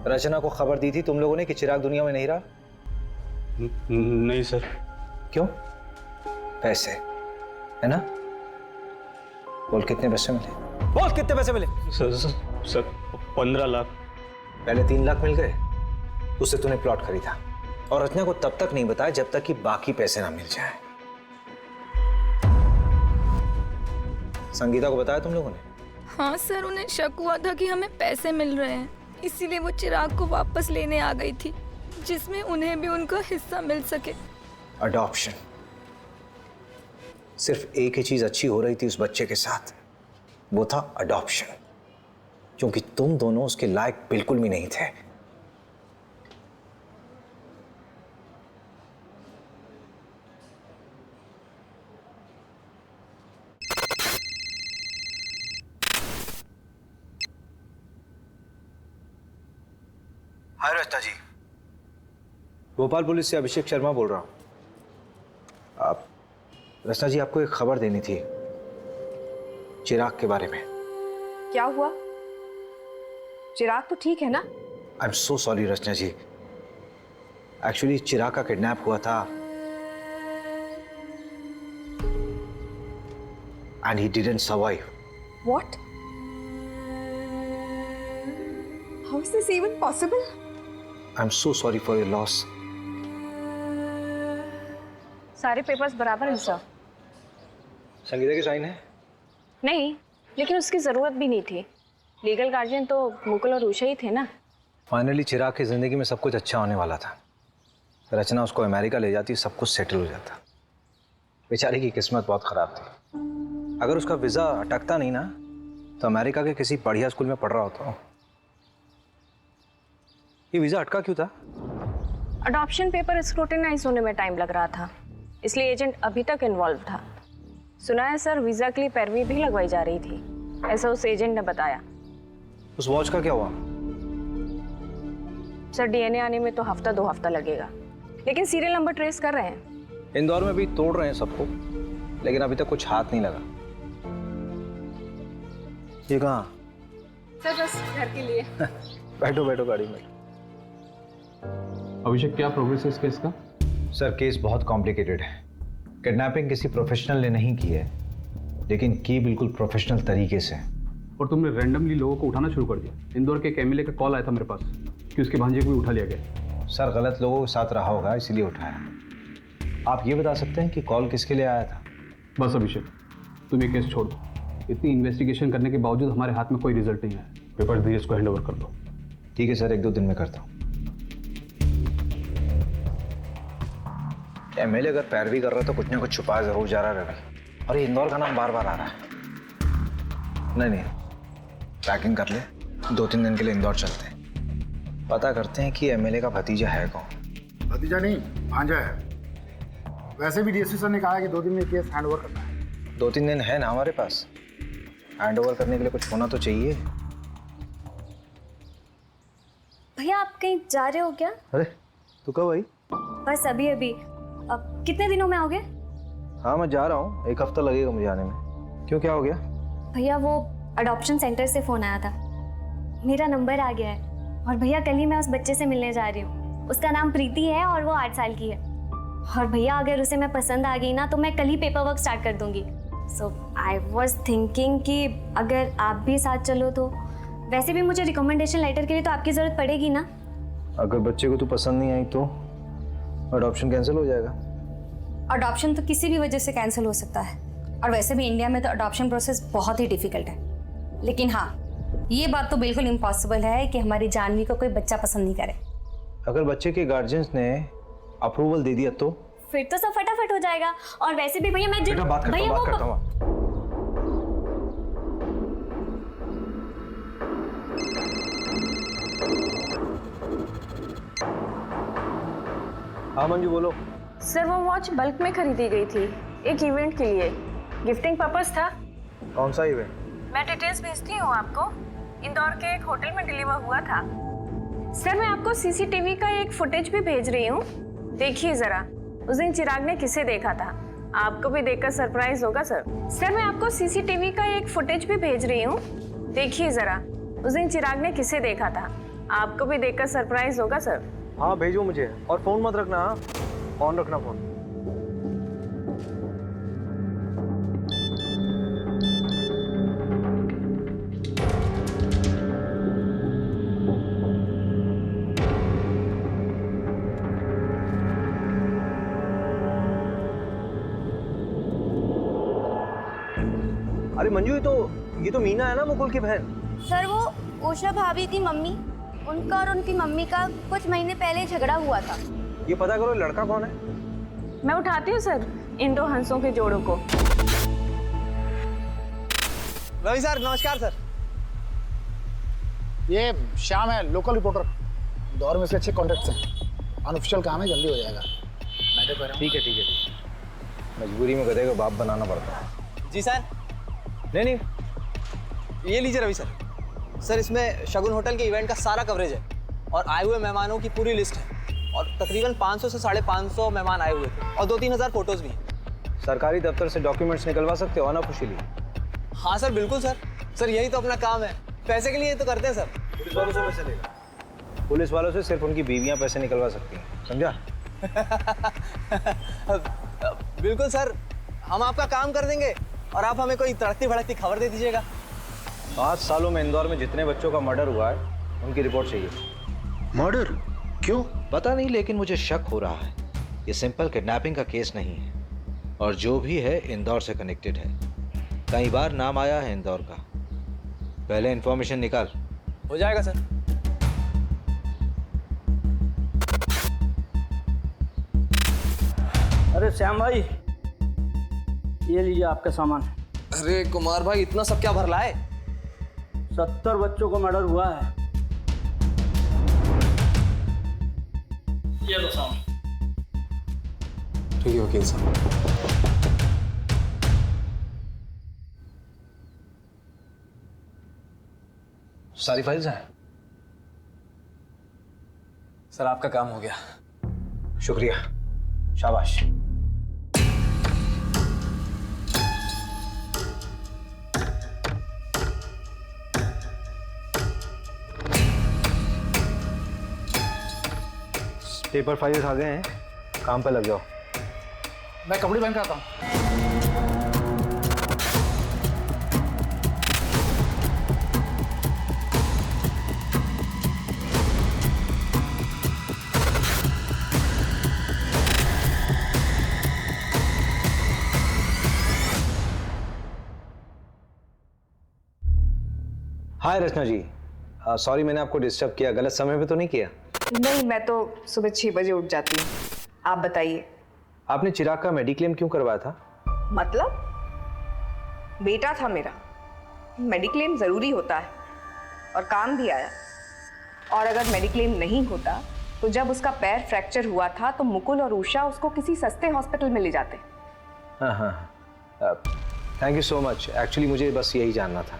रचना को खबर दी थी तुम लोगों ने कि चिराग दुनिया में नहीं रहा? नहीं सर। क्यों? पैसे है ना? बोल कितने पैसे मिले? बोल कितने पैसे मिले? सर 15 लाख। पहले 3 लाख मिल गए, उससे तूने प्लॉट खरीदा और रचना को तब तक नहीं बताया जब तक कि बाकी पैसे ना मिल जाए। संगीता को बताया तुम लोगों ने? हाँ सर, उन्हें शक हुआ था कि हमें पैसे मिल रहे हैं, इसीलिए वो चिराग को वापस लेने आ गई थी, जिसमें उन्हें भी उनका हिस्सा मिल सके। अडॉप्शन। सिर्फ एक ही चीज अच्छी हो रही थी उस बच्चे के साथ, वो था अडॉप्शन, क्योंकि तुम दोनों उसके लायक बिल्कुल भी नहीं थे। हाय रचना जी, भोपाल पुलिस से अभिषेक शर्मा बोल रहा हूं। आप रचना जी, आपको एक खबर देनी थी चिराग के बारे में। क्या हुआ? चिराग तो ठीक है ना? I am so sorry Rachna ji, actually Chirag का किडनैप हुआ था and he didn't survive. What? How is this even possible? I am so sorry for your loss. सारे पेपर्स बराबर हैं सर। संगीता के साइन है? नहीं, लेकिन उसकी ज़रूरत भी नहीं थी। लीगल गार्जियन तो मुकुल और उषा ही थे ना। फाइनली चिराग की जिंदगी में सब कुछ अच्छा होने वाला था। रचना उसको अमेरिका ले जाती, सब कुछ सेटल हो जाता। बेचारी की किस्मत बहुत खराब थी। अगर उसका वीज़ा अटकता नहीं ना, तो अमेरिका के किसी बढ़िया स्कूल में पढ़ रहा होता। ये वीज़ा अटका क्यों था? अडॉप्शन पेपर स्क्रूटिनाइज होने में टाइम लग रहा था, इसलिए एजेंट अभी तक इन्वॉल्व था। सुना है सर, वीज़ा के लिए पैरवी भी लगवाई जा रही थी, ऐसा उस एजेंट ने बताया। उस वॉच का क्या हुआ? सर डीएनए आने में तो हफ्ता 2 हफ्ता लगेगा, लेकिन सीरियल नंबर ट्रेस कर रहे हैं। इंदौर में भी तोड़ रहे हैं सबको, लेकिन अभी तक कुछ हाथ नहीं लगा। ये कहाँ? सर बस घर के लिए। बैठो बैठो गाड़ी में। अभिषेक, क्या प्रोग्रेस है इस केस का? सर केस बहुत कॉम्प्लिकेटेड है। किडनैपिंग किसी प्रोफेशनल ने नहीं की है, लेकिन की बिल्कुल प्रोफेशनल तरीके से। और तुमने रैंडमली लोगों को उठाना शुरू कर दिया। इंदौर के एक एमएलए का कॉल आया था मेरे पास कि उसके भांजे को भी उठा लिया गया। सर गलत लोगों के साथ रहा होगा, इसीलिए उठाया। आप ये बता सकते हैं कि कॉल किसके लिए आया था? बस अभिषेक, तुम ये केस छोड़ दो। इतनी इन्वेस्टिगेशन करने के बावजूद हमारे हाथ में कोई रिजल्ट नहीं आया। पेपर धीरज को हैंड ओवर कर दो। ठीक है सर, 1-2 दिन में करता हूँ। एमएलए अगर पैरवी कर रहा है तो कुछ ना कुछ छुपा जरूर जा रहा है रवि। और ये इंदौर का नाम बार बार आ रहा है। नहीं, पैकिंग कर ले, 2-3 दिन के लिए इंदौर चलते हैं। पता करते हैं कि एमएलए का भतीजा है कौन। भतीजा नहीं, भांजा है। वैसे भी डीएसपी सर ने कहा है कि 2 दिन में केस हैंड ओवर करना है। 2-3 दिन है ना हमारे पास, हैंड ओवर करने के लिए कुछ होना तो चाहिए। भैया आप कहीं जा रहे हो क्या? अरे तू कब आई? बस अभी अभी। अब कितने दिनों में आओगे? हाँ मैं जा रहा हूँ, 1 हफ्ता लगेगा मुझे आने में। क्यों, क्या हो गया? भैया वो अडॉप्शन सेंटर से फ़ोन आया था, मेरा नंबर आ गया है। और भैया कल ही मैं उस बच्चे से मिलने जा रही हूँ। उसका नाम प्रीति है और वो 8 साल की है। और भैया अगर उसे मैं पसंद आ गई ना, तो मैं कल ही पेपर वर्क स्टार्ट कर दूँगी। सो आई वॉज थिंकिंग कि अगर आप भी साथ चलो तो। वैसे भी मुझे रिकमेंडेशन लेटर के लिए तो आपकी ज़रूरत पड़ेगी ना। अगर बच्चे को तू पसंद नहीं आई तो अडॉप्शन कैंसिल हो जाएगा। अडॉप्शन तो किसी भी वजह से कैंसिल हो सकता है, और वैसे भी इंडिया में तो अडॉप्शन प्रोसेस बहुत ही डिफिकल्ट है। लेकिन हाँ, ये बात तो बिल्कुल इम्पॉसिबल है कि हमारी जानवी को कोई बच्चा पसंद नहीं करे। अगर बच्चे के गार्जियंस ने अप्रूवल दे दिया तो? फिर तो सब फटाफट हो जाएगा। और वैसे भी भैया मैं बेटा बात करता हूँ। हाँ मंजू बोलो। सर वो वॉच बल्क में खरीदी गई थी, एक इवेंट के लिए, गिफ्टिंग पर्पस था। कौन सा इवेंट? मैं डिटेल्स भेजती हूँ आपको। इंदौर के एक होटल में डिलीवर हुआ था। सर मैं आपको सीसीटीवी का एक फुटेज भी भेज रही हूँ, देखिए जरा। उस दिन चिराग ने किसे देखा था, आपको भी देखकर सरप्राइज होगा सर। सर मैं आपको सीसीटीवी का एक फुटेज भी भेज रही हूँ, देखिए जरा। उस दिन चिराग ने किसे देखा था, आपको भी देखकर सरप्राइज होगा सर। हाँ भेजो मुझे, और फोन मत रखना, हाँ ऑन रखना फोन। अरे मंजू, ये तो मीना है ना, मुकुल की बहन। सर वो उषा भाभी की मम्मी, उनका और उनकी मम्मी का कुछ महीने पहले झगड़ा हुआ था। ये पता करो लड़का कौन है। मैं उठाती हूँ सर इन दो हंसों के जोड़ों को। रवि सर नमस्कार सर। ये श्याम है, लोकल रिपोर्टर। दौर में से अच्छे कॉन्टेक्ट्स हैं। अनऑफिशियल काम है, जल्दी हो जाएगा। ठीक है, मजबूरी में गधे को बाप बनाना पड़ता है। जी सर। नहीं, ये लीजिए रवि सर। सर इसमें शगुन होटल के इवेंट का सारा कवरेज है और आए हुए मेहमानों की पूरी लिस्ट है, और तकरीबन 500 से 550 मेहमान आए हुए थे, और 2-3 हज़ार फोटोज भी हैं। सरकारी दफ्तर से डॉक्यूमेंट्स निकलवा सकते हो अनऑफिशियली? हाँ सर बिल्कुल सर। सर यही तो अपना काम है, पैसे के लिए तो करते हैं सर। पुलिस वालों से पैसे लेगा? पुलिस वालों से सिर्फ उनकी बीवियां पैसे निकलवा सकती हैं, समझा? बिल्कुल सर, हम आपका काम कर देंगे और आप हमें कोई तड़कती भड़कती खबर दे दीजिएगा। 5 सालों में इंदौर में जितने बच्चों का मर्डर हुआ है उनकी रिपोर्ट चाहिए। मर्डर? क्यों? पता नहीं, लेकिन मुझे शक हो रहा है ये सिंपल किडनैपिंग का केस नहीं है, और जो भी है इंदौर से कनेक्टेड है। कई बार नाम आया है इंदौर का। पहले इंफॉर्मेशन निकाल। हो जाएगा सर। अरे श्याम भाई, ये लीजिए आपका सामान। अरे कुमार भाई, इतना सब क्या भर लाए? 70 बच्चों का मर्डर हुआ है। ये लो सामान। ठीक है वकील साहब। सारी फाइल्स हैं? सर आपका काम हो गया। शुक्रिया, शाबाश। पेपर फाइल्स आ गए हैं, काम पे लग जाओ। मैं कपड़े पहन के आता हूँ। हाय रचना जी, सॉरी मैंने आपको डिस्टर्ब किया, गलत समय पे तो नहीं किया? नहीं, मैं तो सुबह 6 बजे उठ जाती हूँ। आप बताइए। आपने चिराग का मेडिक्लेम क्यों करवाया था? मतलब बेटा था मेरा, मेडिक्लेम ज़रूरी होता है और काम भी आया। और अगर मेडिक्लेम नहीं होता तो जब उसका पैर फ्रैक्चर हुआ था तो मुकुल और उषा उसको किसी सस्ते हॉस्पिटल में ले जाते। हाँ, thank you so much. Actually मुझे बस यही जानना था।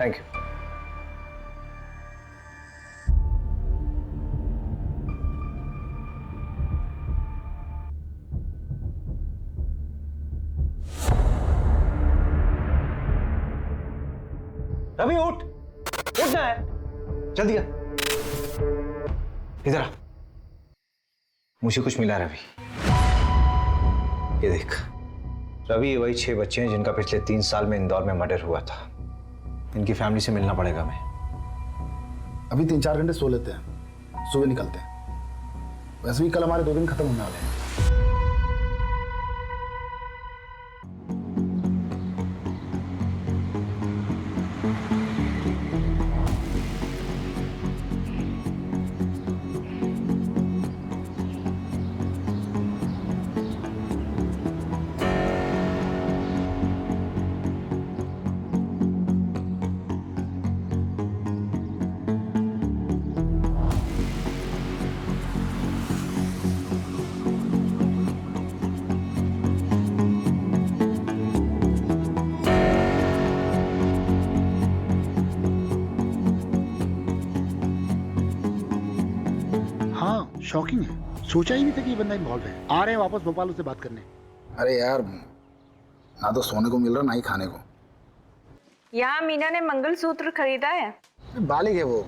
Thank you. रवि उठ, उठना है, जल्दी आ, इधर आ। मुझे कुछ मिला रवि, ये देख। रवि, वही 6 बच्चे हैं जिनका पिछले 3 साल में इंदौर में मर्डर हुआ था। इनकी फैमिली से मिलना पड़ेगा हमें। अभी 3-4 घंटे सो लेते हैं, सुबह निकलते हैं। वैसे भी कल हमारे 2 दिन खत्म होने वाले हैं। शॉकिंग है, सोचा ही नहीं था कि ये बंदा इन्वॉल्व है। आ रहे हैं वापस भोपाल उससे बात करने। अरे यार, ना तो सोने को मिल रहा ना ही खाने को। यहाँ मीना ने मंगलसूत्र खरीदा है। बालिग है वो,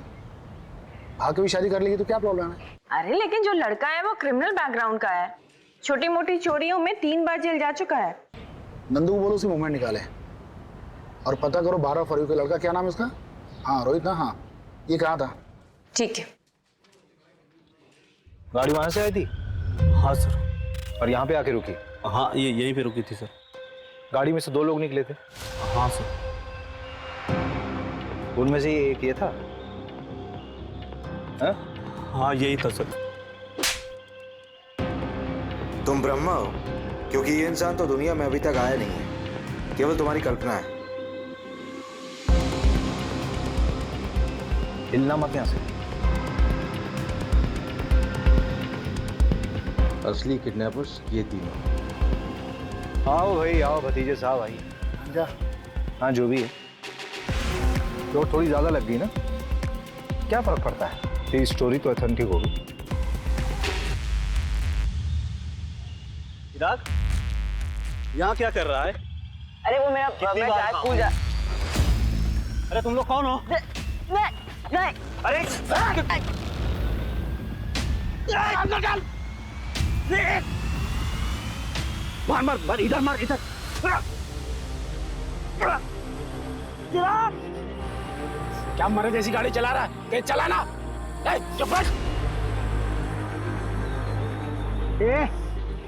भाग के भी शादी कर लेगी तो क्या प्रॉब्लम है? अरे लेकिन जो लड़का है वो क्रिमिनल बैकग्राउंड का है, छोटी मोटी चोरियों में 3 बार जेल जा चुका है। नंदू को बोलो उसे मूवमेंट निकाले और पता करो 12 फरवरी का लड़का, क्या नाम है उसका? हाँ रोहित ना, हाँ ये कहा था। ठीक है। गाड़ी वहां से आई थी? हाँ सर। और यहाँ पे आके रुकी? हाँ ये यहीं पे रुकी थी सर। गाड़ी में से 2 लोग निकले थे? हाँ सर। उनमें से एक ये था? हा? हाँ यही था सर। तुम ब्रह्मा हो, क्योंकि ये इंसान तो दुनिया में अभी तक आया नहीं है, केवल तुम्हारी कल्पना है। हिलना मत यहाँ से। असली किडनैपर्स ये तीनों। आओ भाई आओ, भतीजे साहब आई जा। हाँ जो भी है, तो थोड़ी ज्यादा लग गई ना, क्या फर्क पड़ता है, तेरी स्टोरी तो ऑथेंटिक होगी। चिराग यहाँ क्या कर रहा है? अरे वो मेरा कितनी मैं बार स्कूल जा। अरे तुम लोग कौन हो? नहीं अरे मार मार मार, इधर मार, इधर। क्या मरे जैसी गाड़ी चला रहा है? तेज चलाना। चुप रह।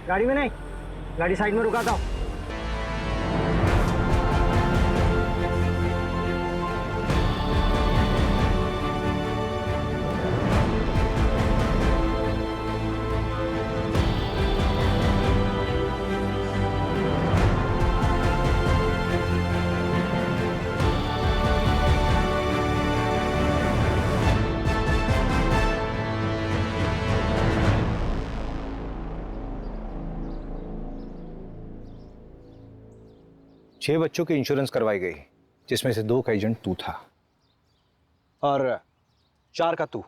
गाड़ी में नहीं, गाड़ी साइड में रुकाता हूँ। छह बच्चों की इंश्योरेंस करवाई गई, जिसमें से 2 का एजेंट तू था और 4 का तू।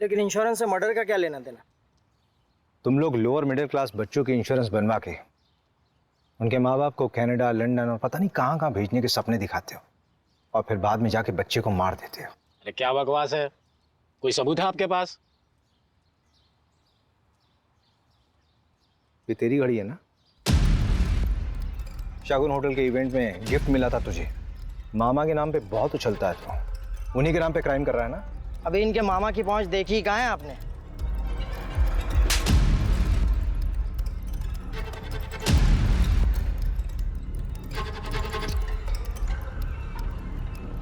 लेकिन इंश्योरेंस से मर्डर का क्या लेना देना? तुम लोग लोअर मिडिल क्लास बच्चों की इंश्योरेंस बनवा के उनके माँ बाप को कनाडा, लंदन और पता नहीं कहाँ कहाँ भेजने के सपने दिखाते हो और फिर बाद में जाके बच्चे को मार देते हो। अरे क्या बकवास है, कोई सबूत है आपके पास? ये तेरी घड़ी है ना? शागुन होटल के इवेंट में गिफ्ट मिला था तुझे, मामा के नाम पे बहुत उछलता है तू, उन्हीं के नाम पे क्राइम कर रहा है ना? अभी इनके मामा की पहुंच देखी कहाँ है आपने?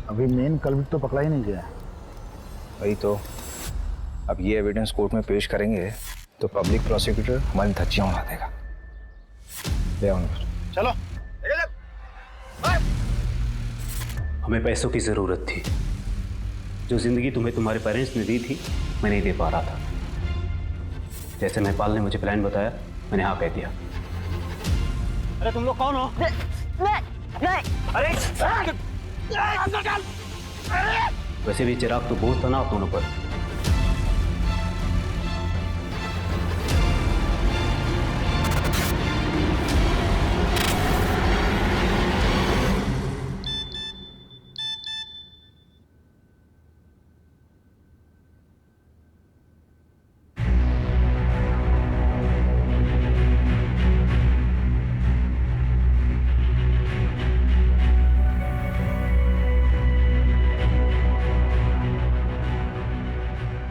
अभी मेन कल्प्रिट तो पकड़ा ही नहीं गया। वही तो, अब ये एविडेंस कोर्ट में पेश करेंगे तो पब्लिक प्रोसिक्यूटर हमारी धज्जियां उड़ा देगा। ले आओ चलो। हमें पैसों की ज़रूरत थी। जो ज़िंदगी तुम्हें तुम्हारे पेरेंट्स ने दी थी, मैं नहीं दे पा रहा था। जैसे महिपाल ने मुझे प्लान बताया, मैंने हाँ कह दिया। अरे तुम लोग कौन हो? अरे वैसे भी चिराग तो बोझ था ना आप दोनों पर।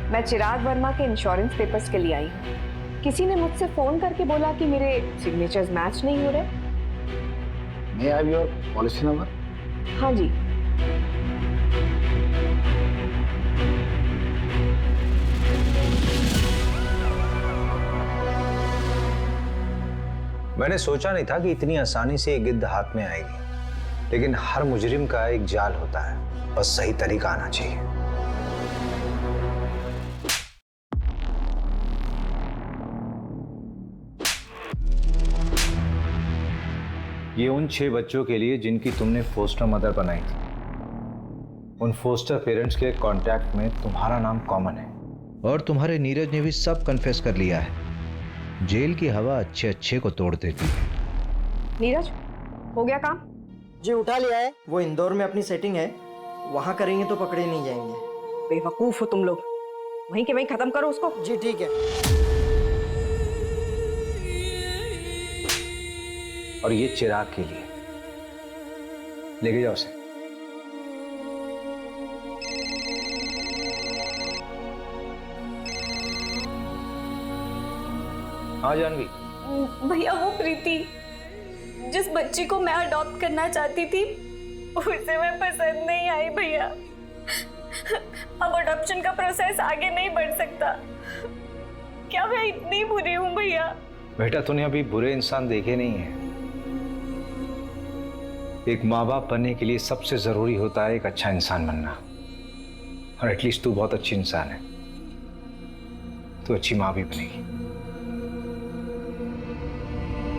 मैं चिराग वर्मा के इंश्योरेंस पेपर्स के लिए आई हूँ। किसी ने मुझसे फोन करके बोला कि मेरे सिग्नेचर्स मैच नहीं हो रहे। May I have your policy number? हाँ जी। मैंने सोचा नहीं था कि इतनी आसानी से एक गिद्ध हाथ में आएगी, लेकिन हर मुजरिम का एक जाल होता है, बस सही तरीका आना चाहिए। ये उन 6 बच्चों के लिए जिनकी तुमने फोस्टर मदर बनाई थी। उन फोस्टर पेरेंट्स के कांटेक्ट में तुम्हारा नाम कॉमन है और तुम्हारे नीरज ने भी सब कन्फेस कर लिया है। जेल की हवा अच्छे अच्छे को तोड़ देती है। नीरज, हो गया काम? जी उठा लिया है, वो इंदौर में अपनी सेटिंग है, वहां करेंगे तो पकड़े नहीं जाएंगे। बेवकूफ हो तुम लोग। वहीं के वहीं खत्म करो उसको। जी ठीक है। और ये चिराग के लिए, लेके जाओ उसे। हाँ जानवी। भैया वो प्रीति जिस बच्ची को मैं अडॉप्ट करना चाहती थी उसे मैं पसंद नहीं आई भैया। अब अडॉप्शन का प्रोसेस आगे नहीं बढ़ सकता। क्या मैं इतनी बुरी हूँ भैया? बेटा तूने अभी बुरे इंसान देखे नहीं है। एक माँ बाप बनने के लिए सबसे जरूरी होता है एक अच्छा इंसान बनना, और एटलीस्ट तू बहुत अच्छी इंसान है, तू अच्छी माँ भी बनेगी।